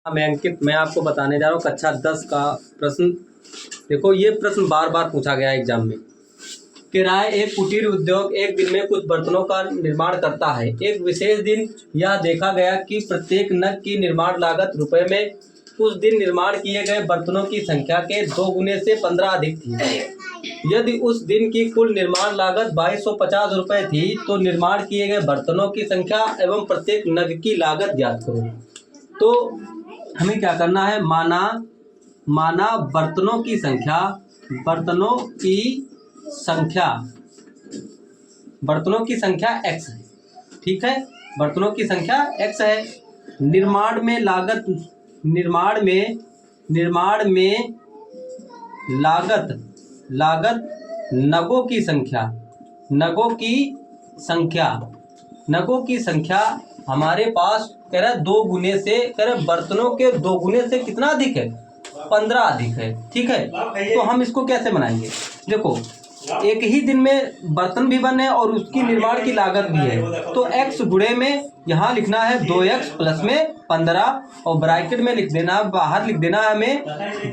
मैं अंकित, मैं आपको बताने जा रहा हूँ कक्षा 10 का प्रश्न। देखो, ये प्रश्न बार बार पूछा गया एग्जाम में। किराए एक कुटीर उद्योग एक दिन में कुछ बर्तनों का निर्माण करता है। एक विशेष दिन यह देखा गया कि प्रत्येक नग की निर्माण लागत रुपए में उस दिन निर्माण किए गए बर्तनों की संख्या के 2 गुने से 15 अधिक थी। यदि उस दिन की कुल निर्माण लागत 2250 रुपये थी तो निर्माण किए गए बर्तनों की संख्या एवं प्रत्येक नग की लागत ज्ञात करो। तो हमें क्या करना है, माना बर्तनों की संख्या x है। ठीक है, बर्तनों की संख्या x है। निर्माण में लागत नगों की संख्या हमारे पास कह रहा है 2 गुने से, कह रहा है बर्तनों के 2 गुने से कितना अधिक है, 15 अधिक है। ठीक है, तो हम इसको कैसे बनाएंगे? देखो, एक ही दिन में बर्तन भी बने और उसकी निर्माण की लागत भी है, तो x गुणे में यहाँ लिखना है 2x प्लस में 15 और ब्रैकेट में लिख देना, बाहर लिख देना है हमें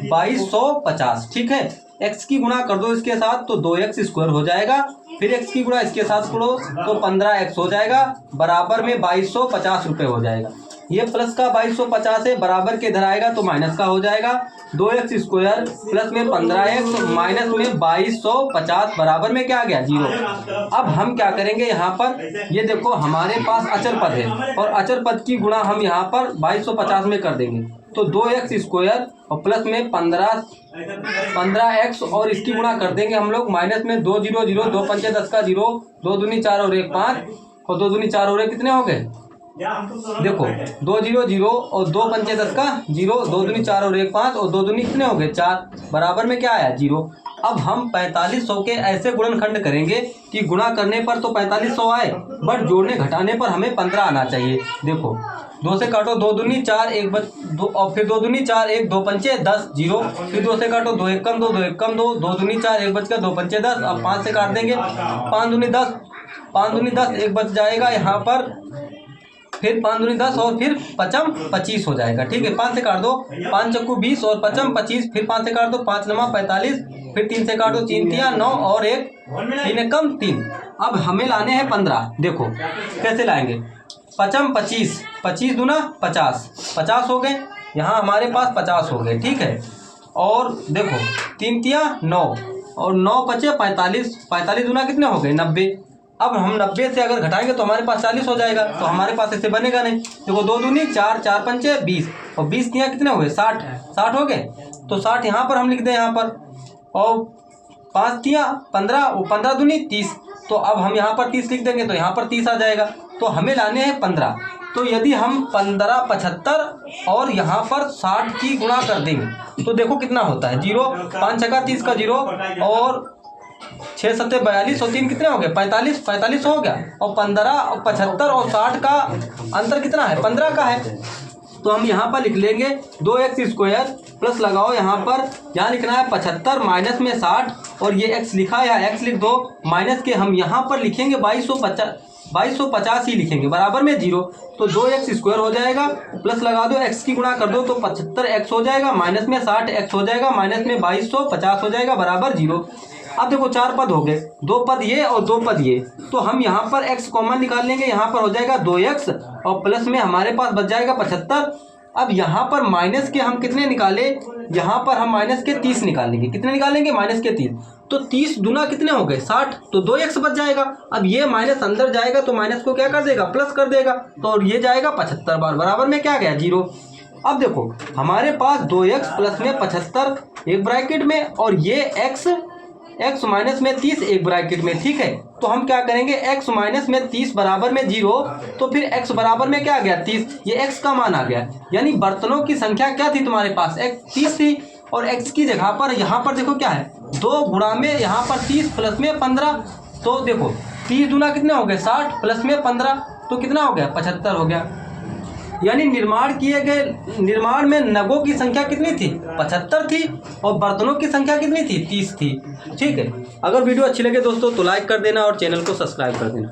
2250। ठीक है, x की गुणा कर दो इसके साथ तो 2x स्क्वायर हो जाएगा, फिर x की गुणा इसके साथ करो तो 15x हो जाएगा, बराबर में 2250 रुपये हो जाएगा। ये प्लस का 2250 है, बराबर के इधर आएगा तो माइनस का हो जाएगा। 2x स्क्वायर प्लस में 15x माइनस में 2250 बराबर में क्या आ गया, 0। अब हम क्या करेंगे, यहाँ पर ये देखो हमारे पास अचर पद है और अचर पद की गुणा हम यहाँ पर 2250 में कर देंगे, तो 2x स्क्वायर और प्लस में 15x और इसकी गुणा कर देंगे हम लोग माइनस में 2 0 0 2 5 10 का 0, 2 दूनी 4 और 1 5 और 2 दूनी 4 और 1 कितने हो गए? देखो 2 0 0 और 2 5 10 का 0, 2 दूनी 4 और 1 5 और 2 दूनी कितने हो गए, 4, बराबर में क्या आया, 0। अब हम 4500 के ऐसे गुणनखंड करेंगे कि गुणा करने पर तो 4500 आए, बट जोड़ने घटाने पर हमें 15 आना चाहिए। देखो 2 से काटो 2 दूनी 4 1 2 और फिर 2 दूनी 4 1 2 पंचे 10 0, फिर 2 से काटो 2 1 कम 2 2 1 कम 2 2 दूनी 4 1 बच गया 2 पंचे 10। अब 5 से काट देंगे, 5 दूनी 10 1 बच जाएगा यहाँ पर, फिर 5 दूनी 10 और फिर 5 25 हो जाएगा। ठीक है, 5 से काट दो, 5 चक्कू 20 और 5 25, फिर 5 से काट दो 5 नमा 45, फिर 3 से काटो 3 तिया 9 और 1 3 कम 3। अब हमें लाने हैं 15। देखो कैसे लाएंगे, 5 25, 25 दूना 50 हो गए, यहाँ हमारे पास 50 हो गए। ठीक है, और देखो 3 तिया 9 और 9 बचे 45 दूना कितने हो गए, 90। अब हम 90 से अगर घटाएंगे तो हमारे पास 40 हो जाएगा, तो हमारे पास ऐसे बनेगा नहीं। देखो 2 दूनी 4 4 पंचे 20 और 20 तिया कितने हो गए, 60 हो गए, तो 60 यहाँ पर हम लिख दें यहाँ पर, और 5 तिया 15 और 15 दूनी 30, तो अब हम यहाँ पर 30 लिख देंगे तो यहाँ पर 30 आ जाएगा। तो हमें लाने हैं 15, तो यदि हम 15 75 और यहाँ पर 60 की गुणा कर देंगे तो देखो कितना होता है, 0 5 छक्का 30 का 0 और 6 7 42 और 3 कितने हो गए, 45 हो गया, और 15 और 75 और 60 का अंतर कितना है, 15 का है। तो हम यहाँ पर लिख लेंगे 2x स्क्वायर प्लस लगाओ यहाँ पर, यहाँ लिखना है 75 माइनस में 60 और ये x लिखा है, यहाँ x लिख दो, माइनस के हम यहाँ पर लिखेंगे 2250 ही लिखेंगे, बराबर में 0। तो 2x स्क्वायर हो जाएगा, प्लस लगा दो, x की गुणा कर दो तो 75x हो जाएगा, माइनस में 60x हो जाएगा, माइनस में 2250 हो जाएगा, बराबर 0। अब देखो 4 पद हो गए, 2 पद ये और 2 पद ये, तो हम यहाँ पर x कॉमन निकाल लेंगे, यहाँ पर हो जाएगा 2x और प्लस में हमारे पास बच जाएगा 75। अब यहाँ पर माइनस के हम कितने निकाले, यहाँ पर हम माइनस के 30 निकालेंगे, कितने निकालेंगे, माइनस के 30, तो 30 दूना कितने हो गए, 60, तो 2x बच जाएगा। अब ये माइनस अंदर जाएगा तो माइनस को क्या कर देगा, प्लस कर देगा, तो ये जाएगा 75 बार, बराबर में क्या गया, 0। अब देखो हमारे पास 2x प्लस में 75 एक ब्रैकेट में और ये x माइनस में 30 एक ब्रैकेट में। ठीक है, तो हम क्या करेंगे, x माइनस में 30 बराबर में 0, तो फिर x बराबर में क्या आ गया, 30, ये x का मान आ गया। यानी बर्तनों की संख्या क्या थी तुम्हारे पास, 30 थी, और x की जगह पर यहाँ पर देखो क्या है, 2 गुणा में यहाँ पर 30 प्लस में 15, तो देखो 30 दूना कितने हो गए, 60 प्लस में 15 तो कितना हो गया, 75 हो गया। यानी निर्माण में नगों की संख्या कितनी थी, 75 थी, और बर्तनों की संख्या कितनी थी, 30 थी। ठीक है, अगर वीडियो अच्छी लगे दोस्तों तो लाइक कर देना और चैनल को सब्सक्राइब कर देना।